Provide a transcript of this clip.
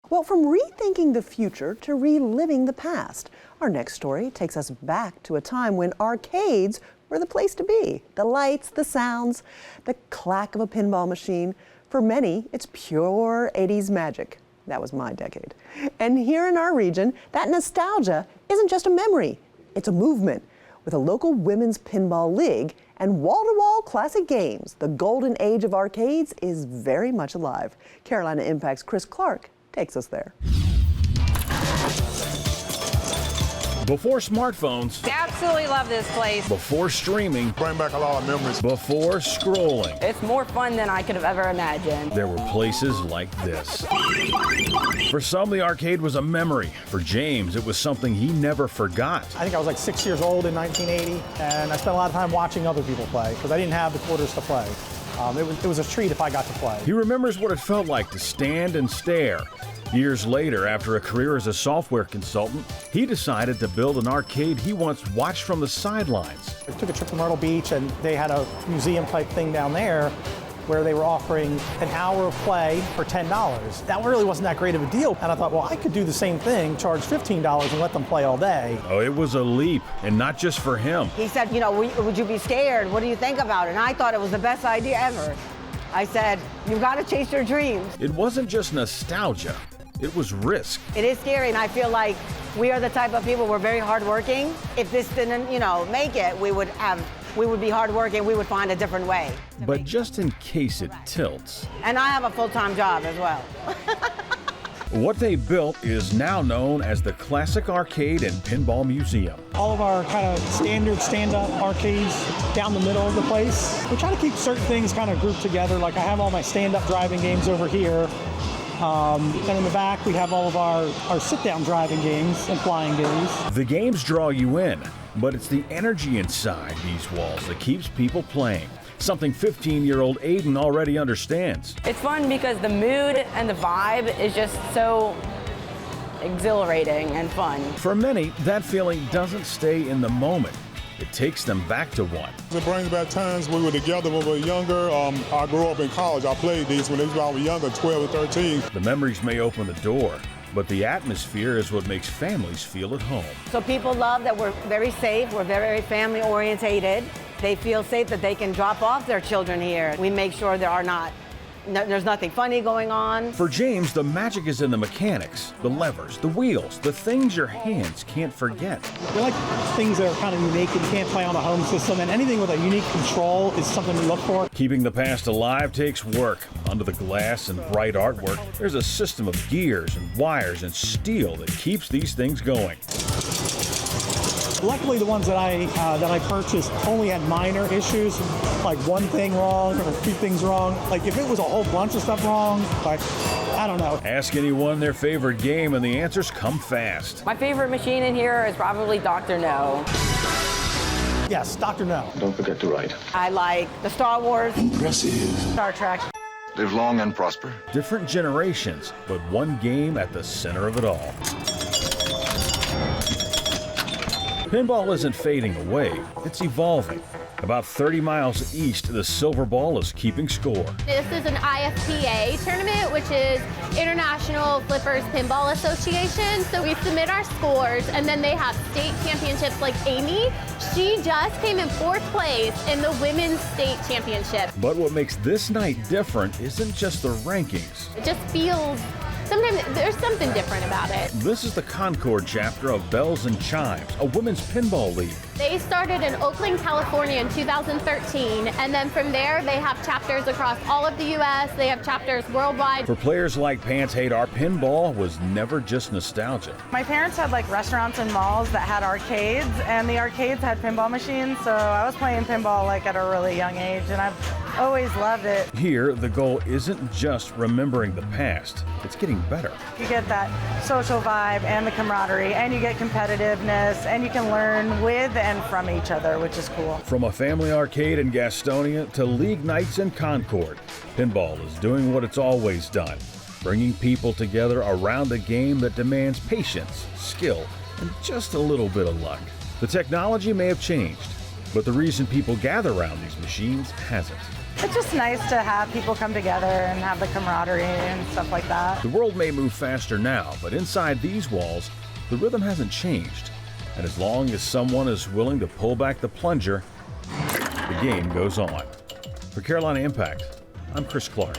Well, from rethinking the future to reliving the past, our next story takes us back to a time when arcades were the place to be. The lights, the sounds, the clack of a pinball machine. For many, it's pure 80s magic. That was my decade. And here in our region, that nostalgia isn't just a memory, it's a movement. With a local women's pinball league and wall-to-wall classic games, the golden age of arcades is very much alive. Carolina Impact's Chris Clark takes us there. Before smartphones. Absolutely love this place. Before streaming. Bring back a lot of memories. Before scrolling. It's more fun than I could have ever imagined. There were places like this. For some, the arcade was a memory. For James, it was something he never forgot. I think I was like 6 years old in 1980, and I spent a lot of time watching other people play because I didn't have the quarters to play. It was a treat if I got to play. He remembers what it felt like to stand and stare. Years later, after a career as a software consultant, he decided to build an arcade he once watched from the sidelines. I took a trip to Myrtle Beach, and they had a museum-type thing down there where they were offering an hour of play for $10. That really wasn't that great of a deal, and I thought, well, I could do the same thing, charge $15 and let them play all day. Oh, it was a leap, and not just for him. He said, you know, would you be scared? What do you think about it? And I thought it was the best idea ever. I said, you've got to chase your dreams. It wasn't just nostalgia. It was risk. It is scary, and I feel like we are the type of people, we're very hardworking. If this didn't, make it, we would be hardworking, we would find a different way. But just in case it tilts. And I have a full-time job as well. What they built is now known as the Classic Arcade and Pinball Museum. All of our kind of standard stand-up arcades down the middle of the place. We try to keep certain things kind of grouped together. Like I have all my stand-up driving games over here. Then in the back, we have all of our sit-down driving games and flying games. The games draw you in, but it's the energy inside these walls that keeps people playing. Something 15-year-old Aiden already understands. It's fun because the mood and the vibe is just so exhilarating and fun. For many, that feeling doesn't stay in the moment. It takes them back to one. It brings back times we were together when we were younger. I grew up in college. I played these when I was younger, 12 or 13. The memories may open the door, but the atmosphere is what makes families feel at home. So people love that we're very safe, we're very family orientated. They feel safe that they can drop off their children here. We make sure there's nothing funny going on. For James, the magic is in the mechanics, the levers, the wheels, the things your hands can't forget. We like things that are kind of unique and you can't play on a home system, and anything with a unique control is something we look for. Keeping the past alive takes work. Under the glass and bright artwork, there's a system of gears and wires and steel that keeps these things going. Luckily, the ones that I purchased only had minor issues, like one thing wrong or a few things wrong. Like if it was a whole bunch of stuff wrong, like, I don't know. Ask anyone their favorite game and the answers come fast. My favorite machine in here is probably Dr. No. Yes, Dr. No. Don't forget to write. I like the Star Wars. Impressive. Star Trek. Live long and prosper. Different generations, but one game at the center of it all. Pinball isn't fading away, it's evolving. About 30 miles east, the Silver Ball is keeping score. This is an IFPA tournament, which is International Flippers Pinball Association. So we submit our scores, and then they have state championships like Amy. She just came in 4th place in the Women's State Championship. But what makes this night different isn't just the rankings. It just feels, sometimes there's something different about it. This is the Concord chapter of Bells and Chimes, a women's pinball league. They started in Oakland, California in 2013, and then from there they have chapters across all of the U.S., they have chapters worldwide. For players like Pants Hadar, pinball was never just nostalgia. My parents had like restaurants and malls that had arcades, and the arcades had pinball machines, so I was playing pinball like at a really young age, and I've always loved it. Here, the goal isn't just remembering the past, it's getting better. You get that social vibe and the camaraderie, and you get competitiveness, and you can learn with and from each other, which is cool. From a family arcade in Gastonia to league nights in Concord, pinball is doing what it's always done, bringing people together around a game that demands patience, skill, and just a little bit of luck. The technology may have changed, But the reason people gather around these machines hasn't. It's just nice to have people come together and have the camaraderie and stuff like that. The world may move faster now, but inside these walls, the rhythm hasn't changed. And as long as someone is willing to pull back the plunger, the game goes on. For Carolina Impact, I'm Chris Clark.